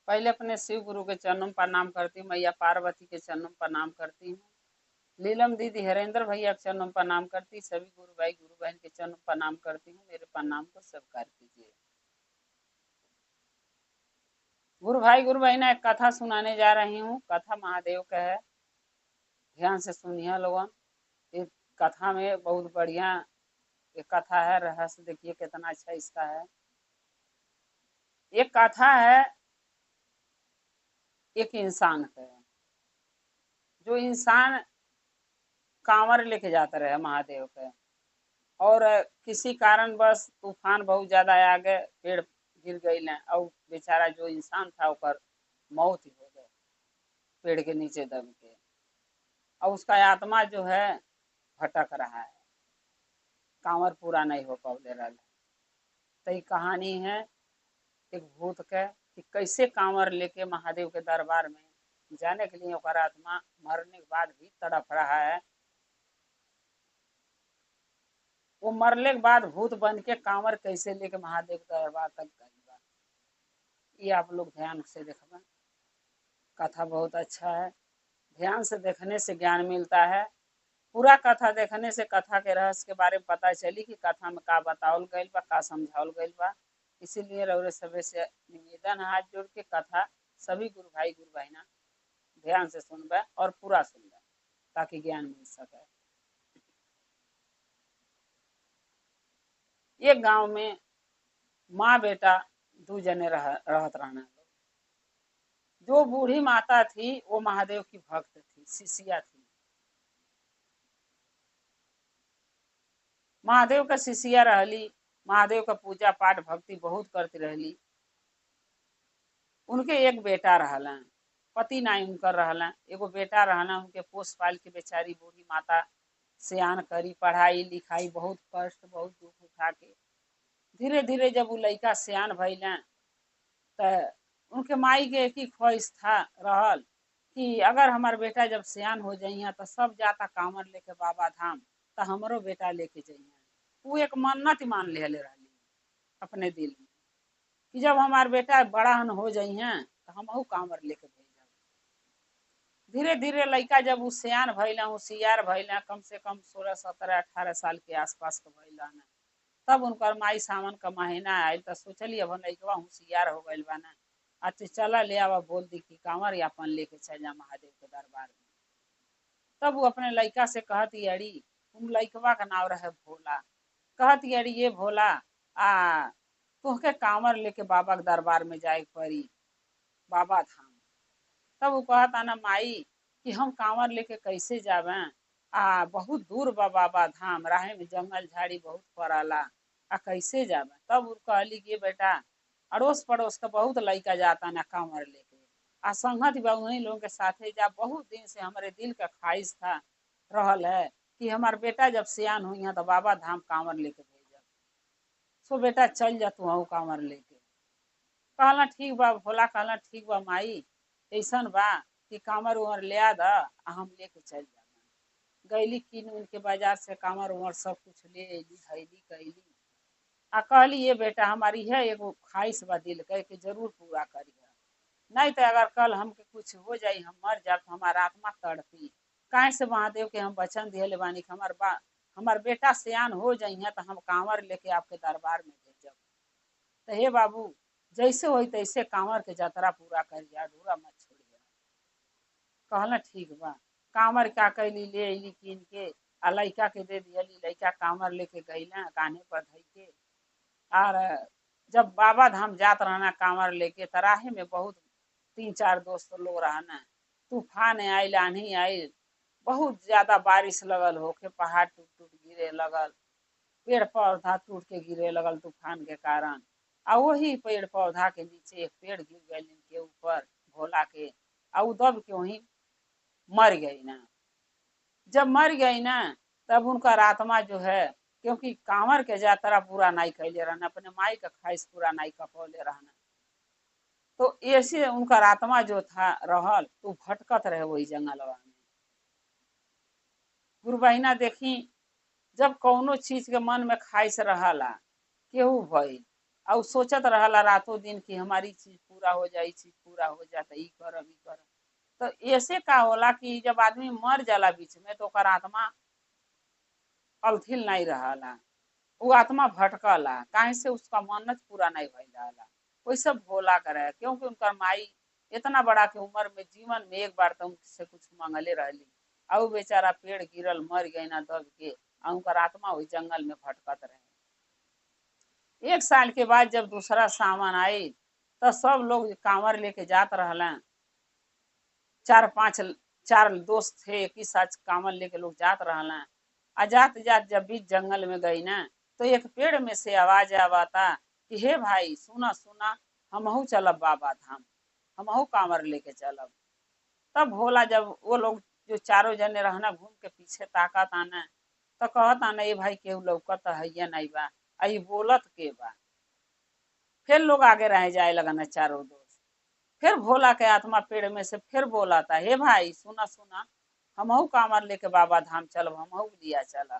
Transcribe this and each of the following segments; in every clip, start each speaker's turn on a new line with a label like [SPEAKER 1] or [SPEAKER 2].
[SPEAKER 1] पहले अपने शिव गुरु के चरणों में प्रणाम करती हूँ, मैया पार्वती के चरणों में प्रणाम करती हूँ, लीलम दीदी हरेंद्र भैया के चरणों में प्रणाम करती, सभी गुरु बहन के चरणों में प्रणाम करती हूँ। मेरे प्रणाम को स्वीकार कीजिए। गुरु बहन एक कथा सुनाने जा रही हूँ। कथा महादेव का है, ध्यान से सुनिए लोगन। इस कथा में बहुत बढ़िया एक कथा है, रहस्य देखिए कितना अच्छा इसका है। एक कथा है एक इंसान का, जो इंसान कांवर लेके जाता रहे महादेव के, और किसी कारण बस तूफान बहुत ज्यादा आ गए, पेड़ गिर गई और बेचारा जो इंसान था ऊपर मौत ही हो गए पेड़ के नीचे दब के। और उसका आत्मा जो है भटक रहा है, कांवर पूरा नहीं हो पौले रहा। तो ये कहानी है एक भूत के कि कैसे कांवर लेके महादेव के दरबार में जाने के लिए ओकर आत्मा मरने के बाद भी तड़प रहा है। वो मरने के बाद भूत बन के कांवर कैसे लेके महादेव के दरबार तक गई, ये आप लोग ध्यान से देखना। कथा बहुत अच्छा है, ध्यान से देखने से ज्ञान मिलता है। पूरा कथा देखने से कथा के रहस्य के बारे में पता चली कि कथा में का बतावल गई बा, का समझावल गई बा। इसीलिए रउरे सभी से निवेदन है हाथ जोड़ के कथा सभी गुरु भाई गुरु बहना ध्यान से सुनबे और पूरा सुनबे ताकि ज्ञान मिल सके। एक गांव में माँ बेटा दो जने रहत रहना। जो बूढ़ी माता थी वो महादेव की भक्त थी, शिष्या थी, महादेव का शिष्या रहली। महादेव का पूजा पाठ भक्ति बहुत करती रहली। उनके एक बेटा रहलन, पति नाई उनकर रहलन, एगो बेटा रहना। उनके पोस पाल के बेचारी बूढ़ी माता सियान करी, पढ़ाई लिखाई बहुत कष्ट बहुत दुख उठा के धीरे धीरे जब वो लड़का सियान भइलन तो उनके माई के एक ही ख्वाहिश था रहल कि अगर हमार बेटा जब सियान हो जाइए तो सब जाता कांवर लेके बाबा धाम, तो हमरो बेटा लेके जाइए। वो एक मन्नत मान ले रही अपने दिल में कि जब हमार बेटा बड़ा हो जाइए तो हम कांवर लेके भेजब। धीरे धीरे लड़का जब वो सियान भइल, होशियार भइल, कम से कम 16 17 18 साल के आसपास के भइल, तब उनकर माई सावन का महीना आयल तो सोचली अब लड़कवा होशियार हो गइल बा ना, अच्छा चला ले आवा बोल दी कि कांवर अपन लेके चल जा महादेव के दरबार में। तब वो अपने लड़का से कहती अड़ी, तुम लड़कवा का नाम रहे भोला, कहती अड़ी ये भोला तुहके कांवर लेके बाबा के दरबार में जाए पड़ी बाबा धाम। तब वो कहता ना माई कि हम कांवर लेके कैसे जावे, बहुत दूर बा बाबा धाम, राह में जंगल झाड़ी बहुत पड़ाला, कैसे जावे। तब वो कहली कि बेटा अड़ोस पड़ोस का बहुत लड़का जाता ना कांवर लेके, संगत बा उन्हीं लोगों के साथे जा। बहुत दिन से हमारे दिल का ख्वाहिश था रहल है कि हमार बेटा जब सियान हुई तो बाबा धाम कांवर लेके भेजब, सो बेटा चल जा तू कांवर लेके। कहला ठीक बा भोला, कहला ठीक बा माई, ऐसन बा कि कांवर उमर ले आ दा हम लेके चल जाना। गैली किन उनके बाजार से कांवर उमर सब कुछ ले अली धैली कैली, कहली ये बेटा हमारी है एगो ख्वाहिश बा दिल के कि जरूर पूरा करिए, नहीं तो अगर कल हमके कुछ हो जाई, हम मर जाब तो हमारा आत्मा तड़पी। काहे से महादेव के हम वचन दिले बानी कि हमार बेटा सियान हो जाइए तो हम कांवर लेके आपके दरबार में भेजब। तो हे बाबू जैसे होई तैसे कांवर के यात्रा पूरा करिए, अधूरा मत छोड़िए। कहला ठीक बा। कांवर का कैली ले अली कीन के, लड़का के दे दियली, लड़का कांवर लेके गईला कान्हे पर धई के। और जब बाबा धाम जात रहना कांवर लेके, तराहे में बहुत 3 4 दोस्त लोग रहना, तूफान आयल आंधी आयल, बहुत ज्यादा बारिश लगल होके, पहाड़ टूट टूट गिरे लगल, पेड़ पौधा टूट के गिरे लगल तूफान के कारण। वही पेड़ पौधा के नीचे एक पेड़ गिर गए इनके ऊपर भोला के, दब के वहीं मर गई ना। जब मर गई ना तब उनका आत्मा जो है, क्योंकि कांवर के यात्रा पूरा नहीं कैले रहना, अपने माई का ख्वाहिश पूरा नहीं कपौले रहना, तो ऐसे उनका आत्मा जो था रहल तो भटकत रहे वही जंगलवा में। गुरु बहिना देखी, जब कौनो चीज के मन में ख्वाहिश रहला केहू भइल, और सोचत रहला रातों दिन कि हमारी चीज पूरा हो जाए, चीज पूरा हो जाता, ई करब ई करब। तो ऐसे का होला कि जब आदमी मर जाला बीच में तो ओकर आत्मा अलथिल नहीं रहला, वो आत्मा भटकला, काहे से उसका मन्नत पूरा नहीं भइल रहला। वैसे भोला करे, क्योंकि उनकर माई इतना बड़ा के उम्र में जीवन में एक बार तो उनसे कुछ मांगले रहली, और बेचारा पेड़ गिरल मर गई ना दब के, और उनकर आत्मा वही जंगल में भटकत रहे। 1 साल के बाद जब दूसरा सावन आई तो सब लोग कांवर लेके जात रहलन। 4-5 4 दोस्त थे, एक ही साथ कांवर लेके लोग जात रहलन। आ जात जात जब बीच जंगल में गई ना, तो एक पेड़ में से आवाज आवता कि हे भाई सुना सुना, हमहू चलब बाबा धाम, हमहू कांवर लेके चलब। तब भोला जब वो लोग जो चारों जने रहना घूम के पीछे ताकत आना, तो कहत आना ये भाई केहू लौकत है नहीं बा, आई बोलत के बा। फिर लोग आगे रह जाए लगना चारों दोस्त। फिर भोला के आत्मा पेड़ में से फिर बोला था, हे भाई सुना सुना, हमहू कांवर लेके बाबा धाम चलब, हमहू लिया चला।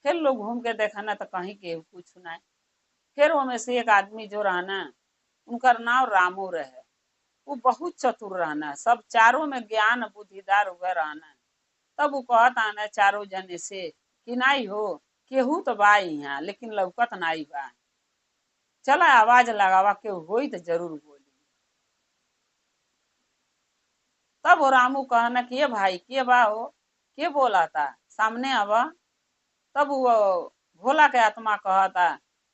[SPEAKER 1] फिर लोग घूम के देखा ना तो कहीं के कुछ नहीं। फिर वो में से एक आदमी जो रहना, उनका नाम रामू रहे। वो बहुत चतुर रहना, सब चारों में ज्ञान बुद्धिदार हुए रहना। तब वो कहत आना चारों जने से कि नहीं हो, केहू तो बा यहाँ लेकिन लौकत नहीं बा, चला आवाज लगावा के होई तो जरूर बोली। तब वो रामू कहना कि ये भाई के बा हो, के बोला था, सामने आवा। तब वो भोला के आत्मा कहता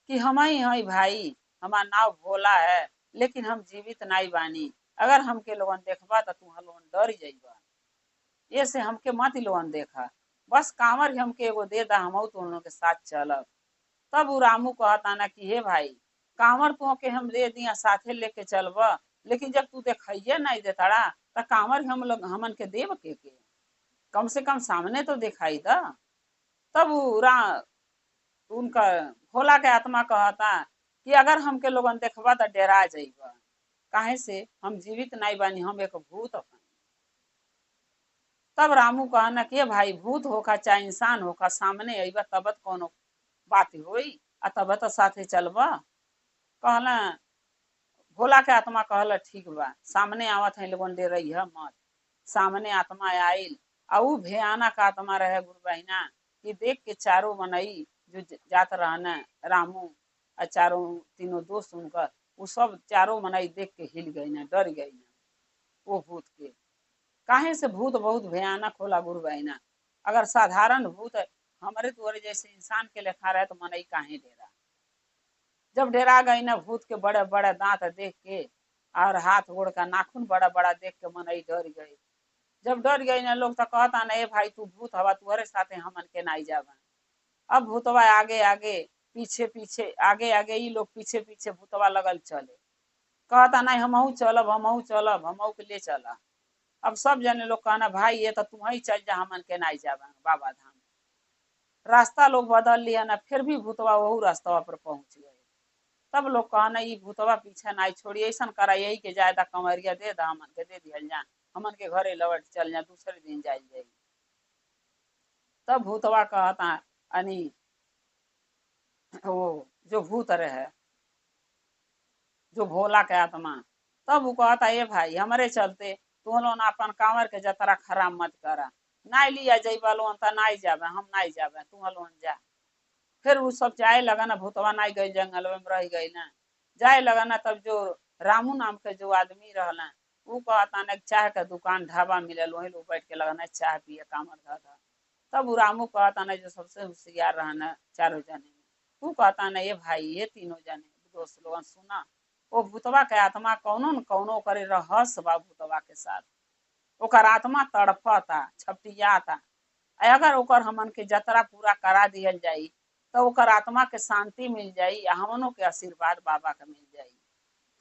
[SPEAKER 1] कि हम ही हैं भाई, हमारा नाव भोला है, लेकिन हम जीवित नहीं बानी। अगर हमके लोगन देखबा तो तुम लोगन डर जाइबा, ये से हमके मत लोगन देखा, बस कांवर हमके एगो दे दा, हम तुम लोगों के साथ चलब। तब वो रामू कहता ना कि हे भाई, कांवर तो के हम दे दिया साथे लेके चलब, लेकिन जब तू देखिए नहीं देताड़ा तो कांवर हम लोग हमन के देव के कम से कम सामने तो दिखाई दा। तब वो उनका भोला के आत्मा कहता कि अगर हमके लोगन देखबा तो डरा जाइबा, काहे से हम जीवित नहीं बानी, हम एक भूत हन। तब रामू कहना कि भाई भूत होका चाहे इंसान होका, सामने अइबा तब कोनो बात होई, आ तब तो साथे चलबा। कहला भोला के आत्मा कहला ठीक बा, सामने आवत है लोगन डे रही है मत। सामने आत्मा आयल, आ ऊ भयानक आत्मा रहे गुरु बहिना, कि देख के चारों मनई जो जात रहना रामू और चारों तीनों दोस्त उनका, वो सब चारों मनई देख के हिल गई ना, डर गई ना वो भूत के। काहे से भूत बहुत भयानक होला गुरु बहिना। अगर साधारण भूत हमारे तुम्हारे जैसे इंसान के लेखा रहे तो मनई काहे डेरा। जब डेरा गई ना भूत के बड़े बड़े दांत देख के और हाथ गोड़ का नाखून बड़ा बड़ा देख के मनई डर गई। जब डर गई ना लोग तो कहता ना, ए भाई तू भूत हवा, तुहरे साथे हमन के नहीं जावा। अब भूतवा आगे आगे पीछे पीछे, आगे आगे ही लोग पीछे पीछे भूतवा लगल चले। कहता नहीं हमहू चलब, हमहू चलब, हमहू के ले चला। अब सब जने लोग कहना भाई ये तो तुम ही चल जा, हमन के नहीं जावा बाबा धाम। रास्ता लोग बदल लिया ना, फिर भी भूतवा वही रास्ता पर पहुंच गए। तब लोग कहना ये भूतवा पीछे नहीं छोड़ी, ऐसा करा यही के जायदा कमरिया दे दा, हमन के दे दिया जा, हमन के घरे लौट चल जा, दूसरे दिन जाए जाए। तब भूतवा कहता अनी वो जो भूत रहे, जो भोला के आत्मा, तब वो कहता ये भाई हमारे चलते तू लोग अपन कांवर के जतरा खराब मत करा, नहीं लिया जाइबा लोन तो नहीं जाबे, हम नहीं जाबे, तू लोन जा। फिर वो सब जाए लगा ना, भूतवा नहीं गई जंगल में रह गई ना, जाए लगा ना। तब जो रामू नाम के जो आदमी रहला, वो कहता ना चाय का दुकान ढाबा मिलल, वही लोग बैठ के लगा ना चाय पिए कामर धरा। तब वो रामू कहता ना जो सबसे होशियार रहना चारों जने में, वो कहता ना ये भाई ये तीनों जने दोस्त लोगन सुना, वो भूतवा के आत्मा कौनो न कौनो करे रहस्य बा भूतवा के साथ। ओकर आत्मा तड़पता छपटियाता, अगर ओकर हमन के जतरा पूरा करा दियल जाई तो ओकर आत्मा के शांति मिल जाई, हमनों के आशीर्वाद बाबा के मिल जाई।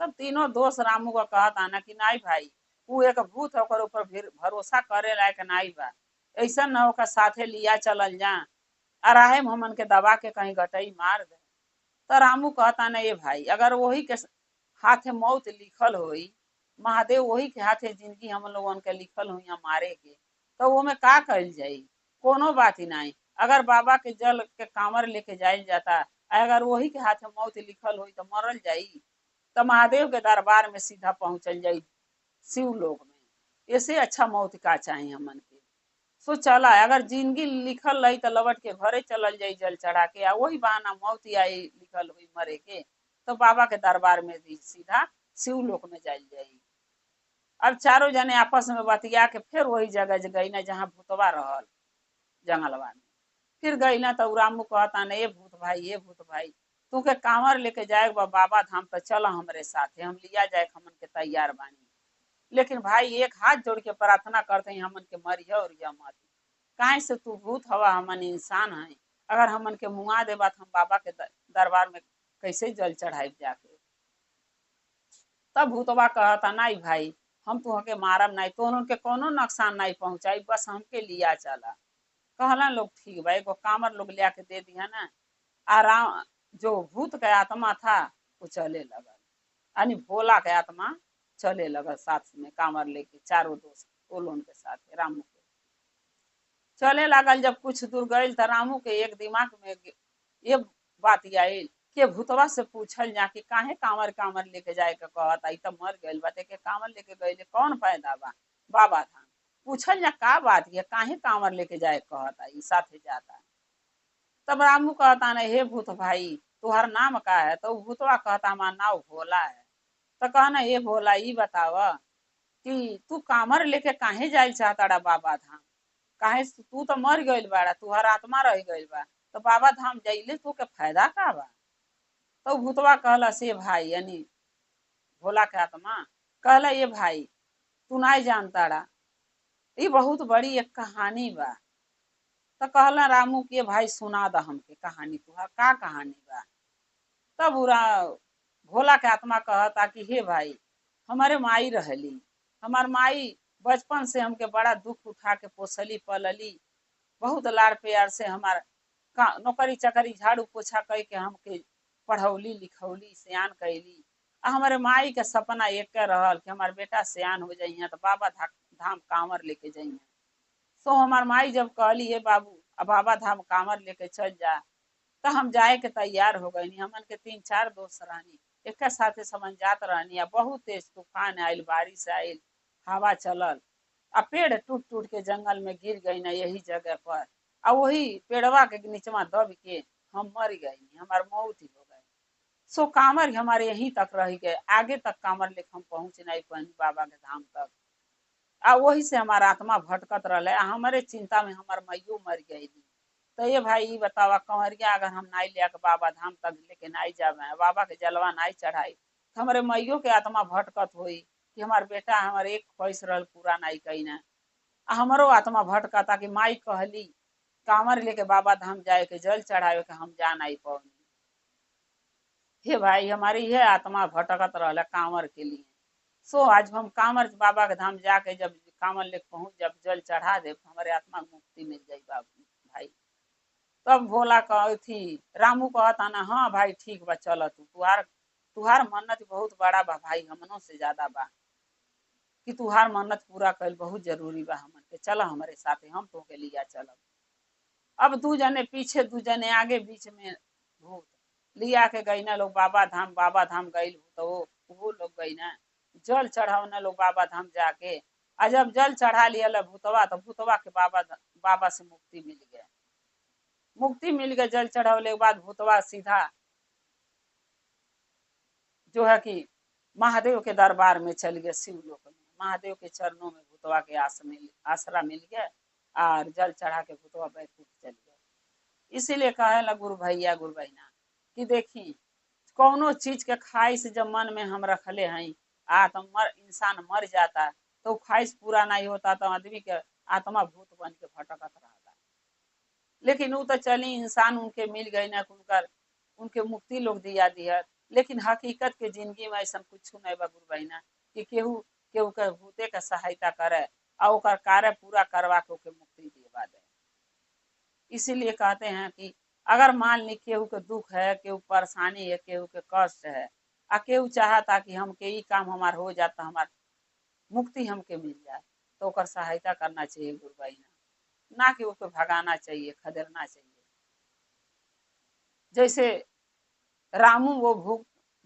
[SPEAKER 1] तब तीनों दोस्त रामू का कहता ना कि नहीं भाई वो एक भूत है, ओकर ऊपर भरोसा करे लायक नहीं बा, ऐसा न होकर साथे लिया चलल जा, अराहे हमन के दबा के कहीं गटई मार दे। तो रामू कहता ना ये भाई अगर वही के हाथे मौत लिखल होई, महादेव वही के हाथे जिंदगी हम लोगन के लिखल हुई मारे के, तो वो में का कल जाई, कोनो बात ही नहीं। अगर बाबा के जल के कांवर लेके जायल जाता अगर वही के हाथ में मौत लिखल हुई तो मरल जाई, तो महादेव के दरबार में सीधा पहुंचल जाई शिव लोक में। ऐसे अच्छा मौत का चाहिए हमन के। सो चला, अगर जिंदगी लिखल रही तो लौट के घरे चलल जाई जल चढ़ा के, आ वही बहाना मौत आई लिखल हुई मरे के, तो बाबा के दरबार में भी सीधा शिव लोक में जाइल जाई। अब चारों जने आपस में बतिया के फिर वही जगह गई ना जहाँ भूतवा रहल जंगलवा में। फिर गई ना तो रामू कहता ना, ये भूत भाई, ये भूत भाई, तू के कांवर लेके जाए बाबा धाम, तो चल हमरे साथे, हम लिया जाए, हमन के तैयार बानी। लेकिन भाई एक हाथ जोड़ के प्रार्थना करते हैं, हमन के मरिया और या मत, काहे से तू भूत हवा, हमन इंसान है। अगर हमन के मुआ दे बात, हम बाबा के दरबार में कैसे जल चढ़ाई जाके। तब भूतवा कहता नहीं भाई, हम तुहके मारब नहीं, तो उनके कोनो नुकसान नहीं पहुंचाई, बस हमके लिया चला। कहला लोग ठीक भाई, एगो कामर लोग लिया के दे दिया ना। आराम, जो भूत का आत्मा था वो चले लगल, यानी भोला के आत्मा चले लगल साथ में कामर लेके, चारों दोस्त वो लोगन के साथ रामू के चले लगल। जब कुछ दूर गए तो रामू के एक दिमाग में ये बात आई कि भूतवा से पूछल जा कि काहे कामर कामर लेके जाए के कहता, ई तो मर गइल बाटे के कामर लेके गइले कौन फायदा बा बाबा धाम। पूछल जा का बात है, काहे कामर लेके जाए कहता, ई साथे जाता। तब रामू कहता ना, हे भूत भाई तुहर नाम का है, तो भूतवा कहता हमारा नाम भोला है। तो कहना, ये भोला ई बताव कि तू कामर लेके काहे जाए चाहता बाबा धाम, काहे तू तो मर गइल बाड़ा, तुहर आत्मा रह गइल बा, तो बाबा धाम जाइले तो के फायदा का बा। तो भूतवा कहला से भाई, यानी भोला के आत्मा कहला, ये भाई तू नहीं जानता रा, ये बहुत बड़ी एक कहानी बा। तो कहला रामू के भाई सुना द हमके कहानी, तुहार का कहानी बा। तब भोला के आत्मा कहता कि हे भाई, हमारे माई रहली, हमार माई बचपन से हमके बड़ा दुख उठा के पोसली पलली, बहुत लाड़ प्यार से हमार नौकरी चाकरी झाड़ू पोछा कह के हमके पढ़ौली लिखौली सियान कैली। हमारे माई के सपना एक रहल कि हमार बेटा सियान हो जाइए तो बाबा धाम कांवर लेके जाइए। सो हमार माई जब कहली, हे बाबू अब बाबा धाम कांवर लेके चल जा, तो हम जाए के तैयार हो गई। हमन के 3-4 दोस्त रहनी, एक साथे समझ जात रहनी। बहुत तेज तूफान आयल, बारिश आयल, हवा चलल, आ पेड़ टूट टूट के जंगल में गिर गई ना यही जगह पर, आ वही पेड़वा के नीचवा दब के हम मर गई, हमार मौत ही हो गई। सो कांवर हमारे यहीं तक रह गए, आगे तक कांवर लेके हम पहुंच नहीं पानी बाबा के धाम तक। आ वही से हमारा आत्मा भटकत रहा, हमारे चिंता में हमार मैयो मर गई। तो ये भाई बतावा, कंवरिया अगर हम नहीं लिया के बाबा धाम तक लेके नहीं जावे, बाबा के जलवा नहीं चढ़ाई, तो हमारे मैयो के आत्मा भटकत हुई कि हमार बेटा हमारे एक ख्वाहिश रहल पूरा नहीं कही ना। हमारो आत्मा भटकता कि माई कहली कांवर लेके बाबा धाम जाए के जल चढ़ावे के, हम जा नहीं पौनी। हे भाई हमारी यह आत्मा भटकत रहा कांवर के लिए। सो आज हम कांवर बाबा के धाम जाके जब कांवर लेके पहुंच, जब जल चढ़ा दे, हमारे आत्मा मुक्ति मिल जाए बाबू भाई। तब भोला थी रामू कहता ना, हाँ भाई ठीक बा, चल तू, तुहार तुहार मन्नत बहुत बड़ा बा भाई, हमनों से ज्यादा बा, कि तुहार मन्नत पूरा कर बहुत जरूरी बा हमन के, चल हमारे साथे, हम तो के लिया चलब। अब 2 जने पीछे 2 जने आगे, बीच में भूत लिया के गई ना लोग बाबा धाम गई तो वो लोग गई ना जल चढ़ावना लोग बाबा धाम जाके। आ जब जल चढ़ा लिया भूतवा, तो भूतवा के बाबा से मुक्ति मिल गया। मुक्ति मिल गया जल चढ़ावले के बाद भूतवा सीधा जो है कि महादेव के दरबार में चल गया, शिव लोक में महादेव के चरणों में भूतवा के आसरा मिल गया, और जल चढ़ा के भूतवा बैकुंठ चल गया। इसीलिए कहे ला गुरु भैया गुरु बहना कि देखी कौनो चीज के ख्वाहिश जब मन में हम रखले हैं, इंसान मर जाता तो ख्वाहिश पूरा नहीं होता, तो आदमी के आत्मा भूत बन के भटकत रहता। लेकिन वो तो चली इंसान उनके मिल गई ना, उनके मुक्ति लोग दिया। लेकिन हकीकत के जिंदगी में ऐसा कुछ नहीं बा गुरु बहना कि केहू केहू के भूते के सहायता करे और ओकर कार्य पूरा करवा के ओके मुक्ति दिवा दे। इसीलिए कहते हैं कि अगर मान ली केहू के दुख है, केहू परेशानी है, केहू के कष्ट है, आ केहू चाहता कि हमके ई काम हमार हो जाता, हमार मुक्ति हमके मिल जाए, तो ओकर सहायता करना चाहिए गुरु बहना, ना कि ओके भगाना चाहिए, खदेड़ना चाहिए। जैसे रामू वो भूत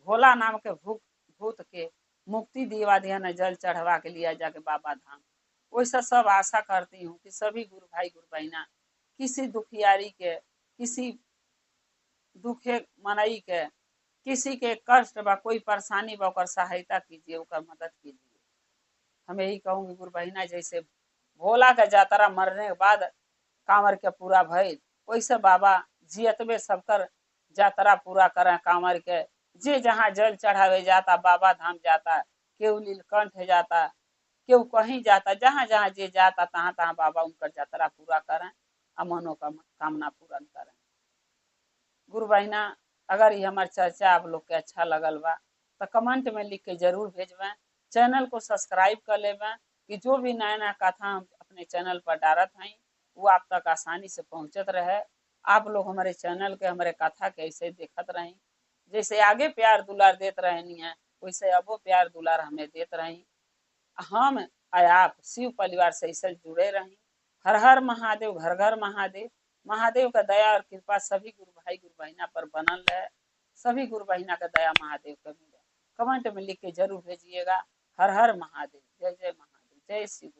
[SPEAKER 1] भोला नाम के भूत के मुक्ति दिवा दिया न जल चढ़वा के लिया जाके बाबा धाम। वैसा सब आशा करती हूँ कि सभी गुरु भाई गुरु बहना किसी दुखियारी के, किसी दुखे मनई के, किसी के कष्ट बा, कोई परेशानी बा, ओकर सहायता कीजिए, ओकर मदद कीजिए। हम यही कहूँगी गुरु बहिना, जैसे भोला के जातरा मरने के बाद कांवर के पूरा भइल, वैसे बाबा जियतबे सबकर जातरा पूरा करें कांवर के। जे जहाँ जल चढ़ावे जाता, बाबा धाम जाता, केहू नीलकंठ जाता, केहू कहीं जाता, जहाँ जहाँ जे जाता तहाँ तहाँ बाबा उनकर यात्रा पूरा करें और मनोकामना पूर्ण करें। गुरु बहिना, अगर ये हमारी चर्चा आप लोग के अच्छा लगल बा तो कमेंट में लिख के जरूर भेजवें। चैनल को सब्सक्राइब कर लेवें कि जो भी नया नया कथा हम अपने चैनल पर डालत हैं वो आप तक आसानी से पहुंचत रहे। आप लोग हमारे चैनल के, हमारे कथा के ऐसे देखत रहें, जैसे आगे प्यार दुलार देते रहनी है वैसे अबो प्यार दुलार हमें देते रहें। हम आप शिव परिवार से ऐसे जुड़े रहें। हर हर महादेव, घर घर महादेव। महादेव का दया और कृपा सभी गुरु भाई गुरु बहना पर बनल रहे। सभी गुरु बहना का दया महादेव का मिले। कमेंट में लिख के जरूर भेजिएगा। हर हर महादेव। जय जय महादेव। जय शिव।